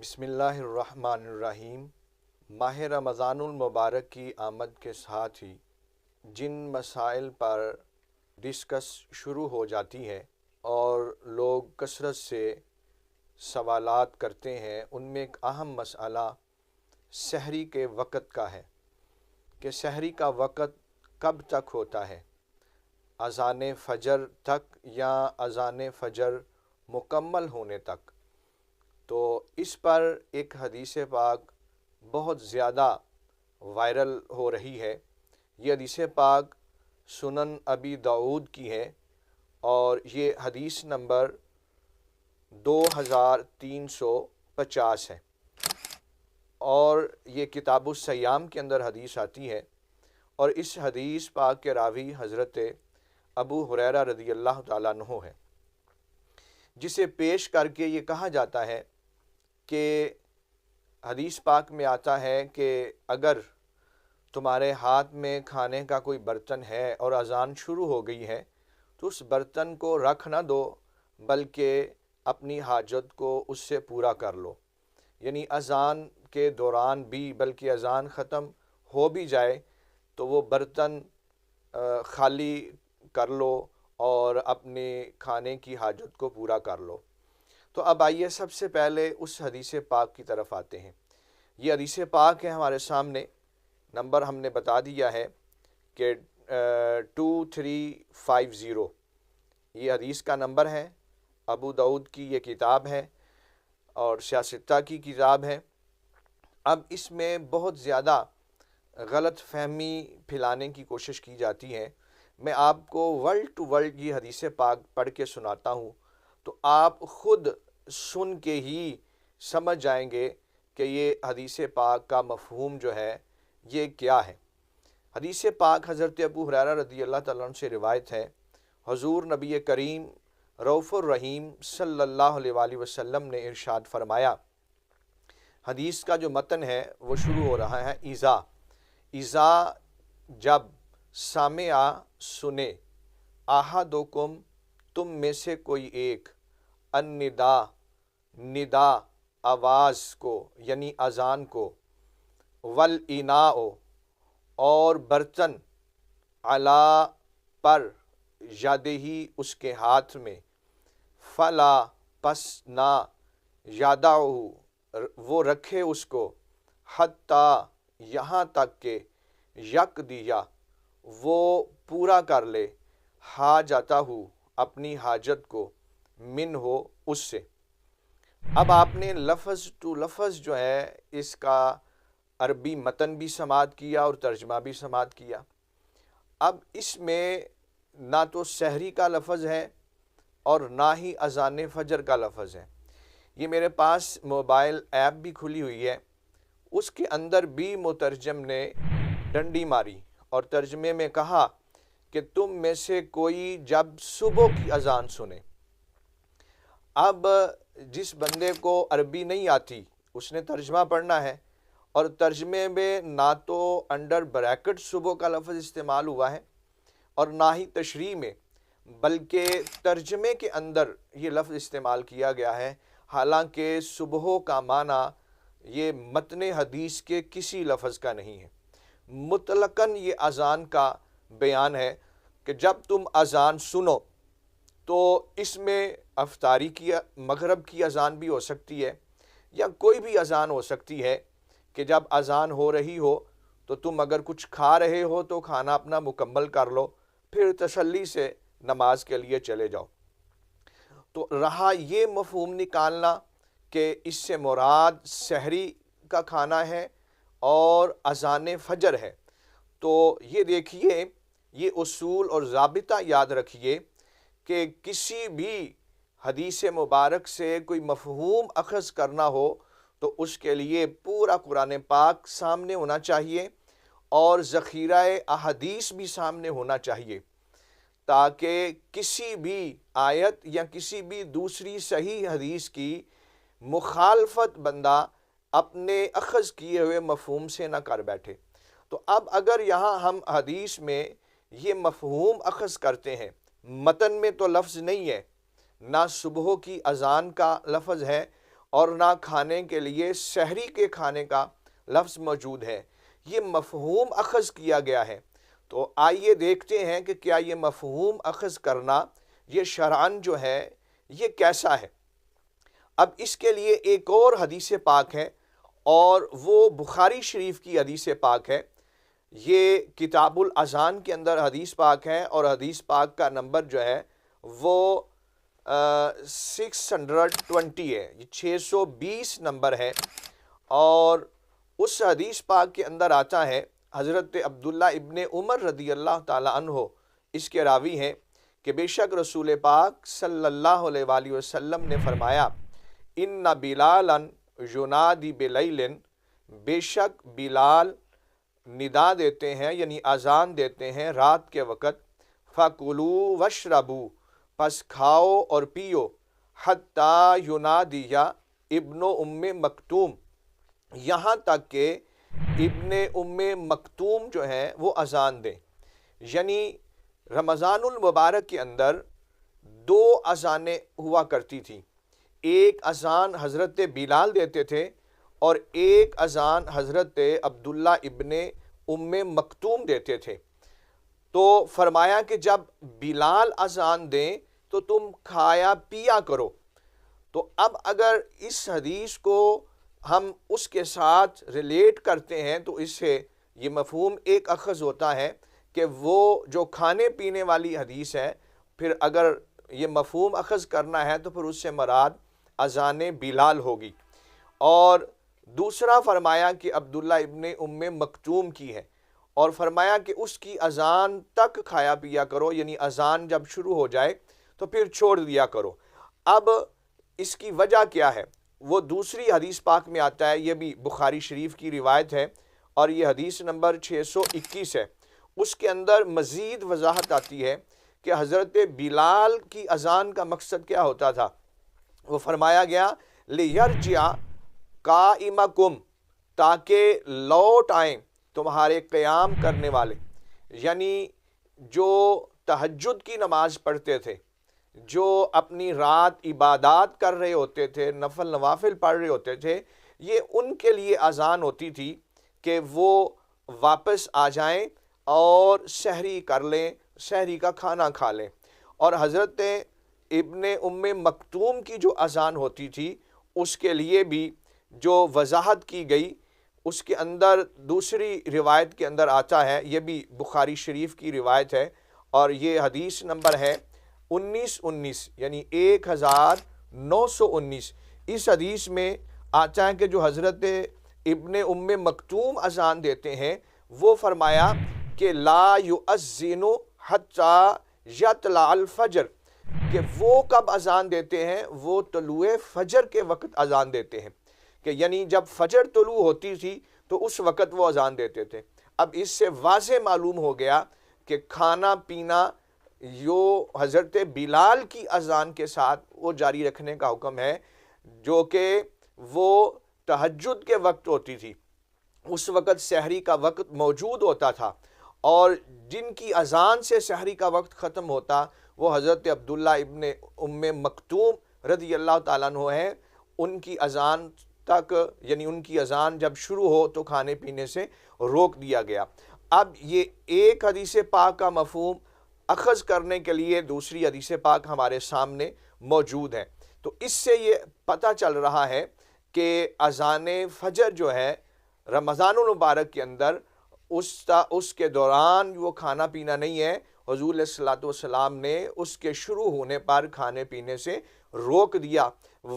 بسم اللہ الرحمن الرحیم۔ ماہ رمضان المبارک کی آمد کے ساتھ ہی جن مسائل پر ڈسکس شروع ہو جاتی ہے اور لوگ کثرت سے سوالات کرتے ہیں، ان میں ایک اہم مسئلہ سحری کے وقت کا ہے کہ سحری کا وقت کب تک ہوتا ہے، اذان فجر تک یا اذان فجر مکمل ہونے تک۔ تو اس پر ایک حدیث پاک بہت زیادہ وائرل ہو رہی ہے۔ یہ حدیث پاک سنن ابی داؤد کی ہے اور یہ حدیث نمبر 2350 ہے، اور یہ کتاب الصیام کے اندر حدیث آتی ہے، اور اس حدیث پاک کے راوی حضرت ابو ہریرہ رضی اللہ تعالیٰ عنہ ہے، جسے پیش کر کے یہ کہا جاتا ہے کہ حدیث پاک میں آتا ہے کہ اگر تمہارے ہاتھ میں کھانے کا کوئی برتن ہے اور اذان شروع ہو گئی ہے تو اس برتن کو رکھ نہ دو، بلکہ اپنی حاجت کو اس سے پورا کر لو، یعنی اذان کے دوران بھی، بلکہ اذان ختم ہو بھی جائے تو وہ برتن خالی کر لو اور اپنے کھانے کی حاجت کو پورا کر لو۔ تو اب آئیے سب سے پہلے اس حدیث پاک کی طرف آتے ہیں۔ یہ حدیث پاک ہے ہمارے سامنے، نمبر ہم نے بتا دیا ہے کہ 2350 یہ حدیث کا نمبر ہے۔ ابو داؤد کی یہ کتاب ہے اور سیاستہ کی کتاب ہے۔ اب اس میں بہت زیادہ غلط فہمی پھیلانے کی کوشش کی جاتی ہے۔ میں آپ کو ورڈ ٹو ورڈ یہ حدیث پاک پڑھ کے سناتا ہوں، تو آپ خود سن کے ہی سمجھ جائیں گے کہ یہ حدیث پاک کا مفہوم جو ہے یہ کیا ہے۔ حدیث پاک حضرت ابو ہریرہ رضی اللہ تعالیٰ عنہ سے روایت ہے، حضور نبی کریم رؤوف الرحیم صلی اللہ علیہ وآلہ وسلم نے ارشاد فرمایا۔ حدیث کا جو متن ہے وہ شروع ہو رہا ہے اذا جب سامع سنے احدکم تم میں سے کوئی ایک ندا آواز کو یعنی اذان کو، والاناء اور برتن، علی پر، یدہی اس کے ہاتھ میں، فلا پس نہ، یدعہ وہ رکھے اس کو، حتی یہاں تک کہ یقضی وہ پورا کر لے، حاجتہ اپنی حاجت کو، من ہو اس سے۔ اب آپ نے لفظ ٹو لفظ جو ہے اس کا عربی متن بھی سماعت کیا اور ترجمہ بھی سماعت کیا۔ اب اس میں نہ تو سحری کا لفظ ہے اور نہ ہی اذان فجر کا لفظ ہے۔ یہ میرے پاس موبائل ایپ بھی کھلی ہوئی ہے، اس کے اندر بھی مترجم نے ڈنڈی ماری اور ترجمے میں کہا کہ تم میں سے کوئی جب صبح کی اذان سنے۔ اب جس بندے کو عربی نہیں آتی اس نے ترجمہ پڑھنا ہے، اور ترجمے میں نہ تو انڈر بریکٹ صبح کا لفظ استعمال ہوا ہے اور نہ ہی تشریح میں، بلکہ ترجمے کے اندر یہ لفظ استعمال کیا گیا ہے، حالانکہ صبح کا معنی یہ متن حدیث کے کسی لفظ کا نہیں ہے۔ مطلقاً یہ اذان کا بیان ہے کہ جب تم اذان سنو تو اس میں افطاری کی، مغرب کی اذان بھی ہو سکتی ہے، یا کوئی بھی اذان ہو سکتی ہے کہ جب اذان ہو رہی ہو تو تم اگر کچھ کھا رہے ہو تو کھانا اپنا مکمل کر لو، پھر تسلی سے نماز کے لیے چلے جاؤ۔ تو رہا یہ مفہوم نکالنا کہ اس سے مراد سحری کا کھانا ہے اور اذان فجر ہے، تو یہ دیکھیے، یہ اصول اور ضابطہ یاد رکھیے کہ کسی بھی حدیث مبارک سے کوئی مفہوم اخذ کرنا ہو تو اس کے لیے پورا قرآن پاک سامنے ہونا چاہیے اور ذخیرہ احادیث بھی سامنے ہونا چاہیے، تاکہ کسی بھی آیت یا کسی بھی دوسری صحیح حدیث کی مخالفت بندہ اپنے اخذ کیے ہوئے مفہوم سے نہ کر بیٹھے۔ تو اب اگر یہاں ہم حدیث میں یہ مفہوم اخذ کرتے ہیں، متن میں تو لفظ نہیں ہے، نہ صبح کی اذان کا لفظ ہے اور نہ کھانے کے لیے سحری کے کھانے کا لفظ موجود ہے۔ یہ مفہوم اخذ کیا گیا ہے۔ تو آئیے دیکھتے ہیں کہ کیا یہ مفہوم اخذ کرنا یہ شرعاً جو ہے یہ کیسا ہے۔ اب اس کے لیے ایک اور حدیث پاک ہے اور وہ بخاری شریف کی حدیث پاک ہے۔ یہ کتاب الاذان کے اندر حدیث پاک ہے اور حدیث پاک کا نمبر جو ہے وہ 620 ہے، یہ 620 نمبر ہے۔ اور اس حدیث پاک کے اندر آتا ہے، حضرت عبداللہ ابن عمر رضی اللہ تعالی عنہ اس کے راوی ہیں کہ بے شک رسول پاک صلی اللہ علیہ وآلہ وسلم نے فرمایا ان بلالا ینادی بلیل، بے شک بلال ندا دیتے ہیں یعنی اذان دیتے ہیں رات کے وقت، فَكُلُوا وَاشْرَبُوا، پس کھاؤ اور پیو، حتیٰ ینادی ابن ام مکتوم، یہاں تک کہ ابن ام مکتوم جو ہے وہ اذان دیں۔ یعنی رمضان المبارک کے اندر دو اذانیں ہوا کرتی تھیں، ایک اذان حضرت بلال دیتے تھے اور ایک اذان حضرت عبداللہ ابن ام مکتوم دیتے تھے۔ تو فرمایا کہ جب بلال اذان دیں تو تم کھایا پیا کرو۔ تو اب اگر اس حدیث کو ہم اس کے ساتھ ریلیٹ کرتے ہیں تو اس سے یہ مفہوم ایک اخذ ہوتا ہے کہ وہ جو کھانے پینے والی حدیث ہے، پھر اگر یہ مفہوم اخذ کرنا ہے تو پھر اس سے مراد اذان بلال ہوگی۔ اور دوسرا فرمایا کہ عبداللہ ابن ام مکتوم کی ہے، اور فرمایا کہ اس کی اذان تک کھایا پیا کرو، یعنی اذان جب شروع ہو جائے تو پھر چھوڑ دیا کرو۔ اب اس کی وجہ کیا ہے وہ دوسری حدیث پاک میں آتا ہے، یہ بھی بخاری شریف کی روایت ہے اور یہ حدیث نمبر 621 ہے۔ اس کے اندر مزید وضاحت آتی ہے کہ حضرت بلال کی اذان کا مقصد کیا ہوتا تھا۔ وہ فرمایا گیا لِيَرْجِعَ قَائِمَكُمْ، تاکہ لوٹ آئیں تمہارے قیام کرنے والے، یعنی جو تہجد کی نماز پڑھتے تھے، جو اپنی رات عبادات کر رہے ہوتے تھے، نفل نوافل پڑھ رہے ہوتے تھے، یہ ان کے لیے اذان ہوتی تھی کہ وہ واپس آ جائیں اور سحری کر لیں، سحری کا کھانا کھا لیں۔ اور حضرت ابن ام مکتوم کی جو اذان ہوتی تھی اس کے لیے بھی جو وضاحت کی گئی، اس کے اندر دوسری روایت کے اندر آتا ہے، یہ بھی بخاری شریف کی روایت ہے اور یہ حدیث نمبر ہے 1919 یعنی 1919۔ اس حدیث میں آتا ہے کہ جو حضرت ابن ام مکتوم اذان دیتے ہیں وہ فرمایا کہ لا یؤذن حتی یطلع الفجر، کہ وہ کب اذان دیتے ہیں، وہ طلوع فجر کے وقت اذان دیتے ہیں، کہ یعنی جب فجر طلوع ہوتی تھی تو اس وقت وہ اذان دیتے تھے۔ اب اس سے واضح معلوم ہو گیا کہ کھانا پینا جو حضرت بلال کی اذان کے ساتھ وہ جاری رکھنے کا حکم ہے، جو کہ وہ تہجد کے وقت ہوتی تھی، اس وقت سحری کا وقت موجود ہوتا تھا، اور جن کی اذان سے سحری کا وقت ختم ہوتا وہ حضرت عبداللہ ابن ام مکتوم رضی اللہ تعالیٰ عنہ ہیں۔ ان کی اذان تک یعنی ان کی اذان جب شروع ہو تو کھانے پینے سے روک دیا گیا۔ اب یہ ایک حدیث پاک کا مفہوم اخذ کرنے کے لیے دوسری حدیث پاک ہمارے سامنے موجود ہے۔ تو اس سے یہ پتہ چل رہا ہے کہ اذان فجر جو ہے رمضان المبارک کے اندر اس کے دوران وہ کھانا پینا نہیں ہے، حضور علیہ الصلوۃ والسلام نے اس کے شروع ہونے پر کھانے پینے سے روک دیا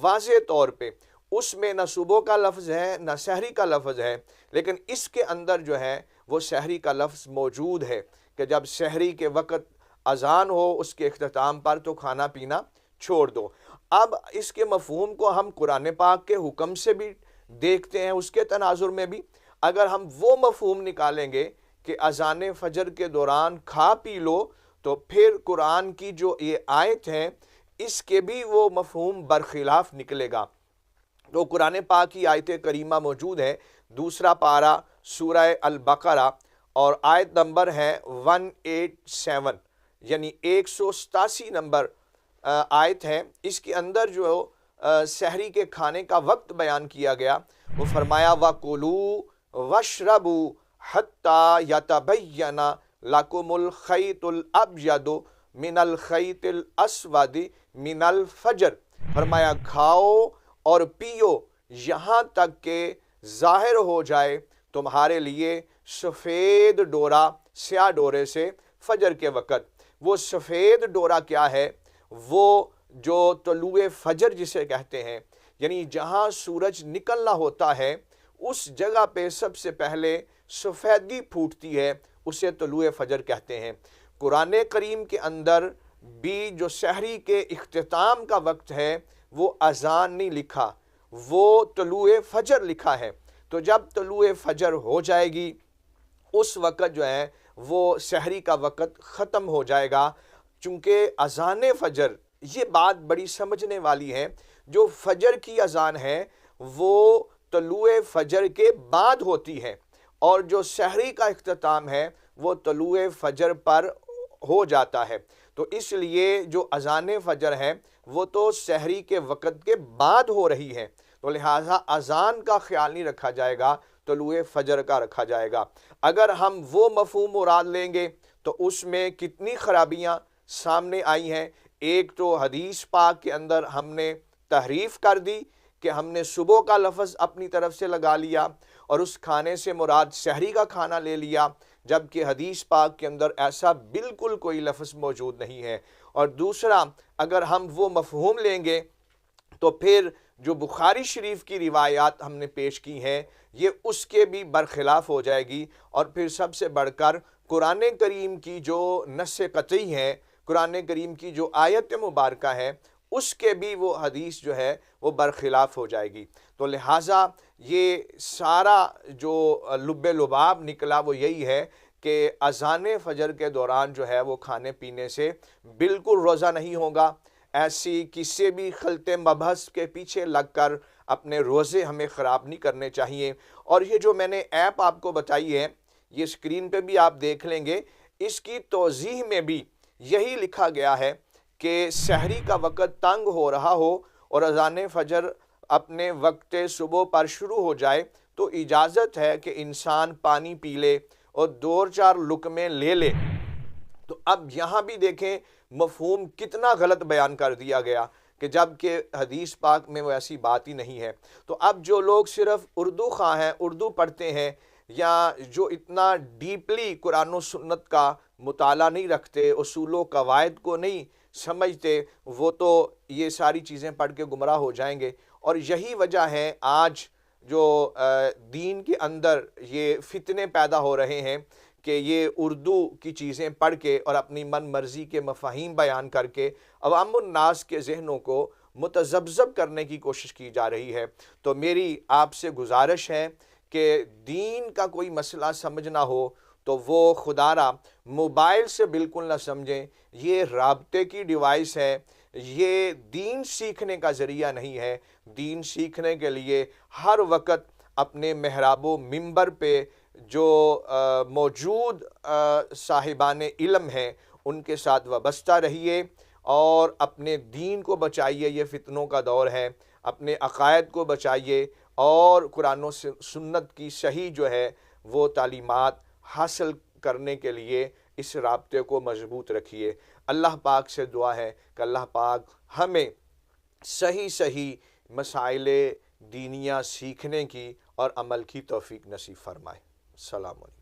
واضح طور پہ۔ اس میں نہ صبح کا لفظ ہے نہ سحری کا لفظ ہے، لیکن اس کے اندر جو ہے وہ سحری کا لفظ موجود ہے کہ جب سحری کے وقت اذان ہو اس کے اختتام پر تو کھانا پینا چھوڑ دو۔ اب اس کے مفہوم کو ہم قرآن پاک کے حکم سے بھی دیکھتے ہیں، اس کے تناظر میں بھی اگر ہم وہ مفہوم نکالیں گے کہ اذان فجر کے دوران کھا پی لو، تو پھر قرآن کی جو یہ آیت ہے اس کے بھی وہ مفہوم برخلاف نکلے گا۔ تو قرآن پاک کی آیت کریمہ موجود ہے، دوسرا پارہ سورہ البقرہ اور آیت نمبر ہے 187 یعنی 187 نمبر آیت ہے۔ اس کے اندر جو سحری کے کھانے کا وقت بیان کیا گیا، وہ فرمایا وَكُلُوا وَاشْرَبُوا حَتَّى يَتَبَيَّنَ لَكُمُ الْخَيْطُ الْأَبْيَضُ مِنَ الْخَيْطِ الْأَسْوَدِ مِنَ الْفَجْرِ، فرمایا کھاؤ اور پیو یہاں تک کہ ظاہر ہو جائے تمہارے لیے سفید ڈورا سیاہ ڈورے سے فجر کے وقت۔ وہ سفید ڈورا کیا ہے؟ وہ جو طلوع فجر جسے کہتے ہیں، یعنی جہاں سورج نکلنا ہوتا ہے اس جگہ پہ سب سے پہلے سفیدی پھوٹتی ہے، اسے طلوع فجر کہتے ہیں۔ قرآن کریم کے اندر بھی جو سحری کے اختتام کا وقت ہے وہ اذان نہیں لکھا، وہ طلوع فجر لکھا ہے۔ تو جب طلوع فجر ہو جائے گی اس وقت جو ہے وہ سحری کا وقت ختم ہو جائے گا، چونکہ اذان فجر، یہ بات بڑی سمجھنے والی ہے، جو فجر کی اذان ہے وہ طلوع فجر کے بعد ہوتی ہے، اور جو سحری کا اختتام ہے وہ طلوع فجر پر ہو جاتا ہے۔ تو اس لیے جو اذان فجر ہے وہ تو سحری کے وقت کے بعد ہو رہی ہے، تو لہٰذا اذان کا خیال نہیں رکھا جائے گا، طلوع فجر کا رکھا جائے گا۔ اگر ہم وہ مفہوم مراد لیں گے تو اس میں کتنی خرابیاں سامنے آئی ہیں۔ ایک تو حدیث پاک کے اندر ہم نے تحریف کر دی کہ ہم نے صبح کا لفظ اپنی طرف سے لگا لیا اور اس کھانے سے مراد سحری کا کھانا لے لیا، جبکہ حدیث پاک کے اندر ایسا بالکل کوئی لفظ موجود نہیں ہے۔ اور دوسرا، اگر ہم وہ مفہوم لیں گے تو پھر جو بخاری شریف کی روایات ہم نے پیش کی ہیں یہ اس کے بھی برخلاف ہو جائے گی، اور پھر سب سے بڑھ کر قرآن کریم کی جو نص قطعی ہے، قرآن کریم کی جو آیت مبارکہ ہے، اس کے بھی وہ حدیث جو ہے وہ برخلاف ہو جائے گی۔ تو لہٰذا یہ سارا جو لب لباب نکلا وہ یہی ہے کہ اذان فجر کے دوران جو ہے وہ کھانے پینے سے بالکل روزہ نہیں ہوگا۔ ایسی کسی بھی خلط مبحث کے پیچھے لگ کر اپنے روزے ہمیں خراب نہیں کرنے چاہیے۔ اور یہ جو میں نے ایپ آپ کو بتائی ہے، یہ اسکرین پہ بھی آپ دیکھ لیں گے، اس کی توضیح میں بھی یہی لکھا گیا ہے کہ سحری کا وقت تنگ ہو رہا ہو اور اذان فجر اپنے وقت صبح پر شروع ہو جائے تو اجازت ہے کہ انسان پانی پی لے اور 2-4 لقمے لے لے۔ تو اب یہاں بھی دیکھیں مفہوم کتنا غلط بیان کر دیا گیا کہ جب کہ حدیث پاک میں وہ ایسی بات ہی نہیں ہے۔ تو اب جو لوگ صرف اردو خواہ ہیں، اردو پڑھتے ہیں، یا جو اتنا ڈیپلی قرآن و سنت کا مطالعہ نہیں رکھتے، اصول و قواعد کو نہیں سمجھتے، وہ تو یہ ساری چیزیں پڑھ کے گمراہ ہو جائیں گے۔ اور یہی وجہ ہے آج جو دین کے اندر یہ فتنے پیدا ہو رہے ہیں کہ یہ اردو کی چیزیں پڑھ کے اور اپنی من مرضی کے مفاہیم بیان کر کے عوام الناس کے ذہنوں کو متذبذب کرنے کی کوشش کی جا رہی ہے۔ تو میری آپ سے گزارش ہے کہ دین کا کوئی مسئلہ سمجھنا ہو تو وہ خدا را موبائل سے بالکل نہ سمجھیں، یہ رابطے کی ڈیوائس ہے، یہ دین سیکھنے کا ذریعہ نہیں ہے۔ دین سیکھنے کے لیے ہر وقت اپنے محراب و منبر پہ جو موجود صاحبان علم ہیں ان کے ساتھ وابستہ رہیے اور اپنے دین کو بچائیے، یہ فتنوں کا دور ہے، اپنے عقائد کو بچائیے اور قرآن و سنت کی صحیح جو ہے وہ تعلیمات حاصل کرنے کے لیے اس رابطے کو مضبوط رکھیے۔ اللہ پاک سے دعا ہے کہ اللہ پاک ہمیں صحیح مسائل دینیہ سیکھنے کی اور عمل کی توفیق نصیب فرمائے۔ السلام علیکم۔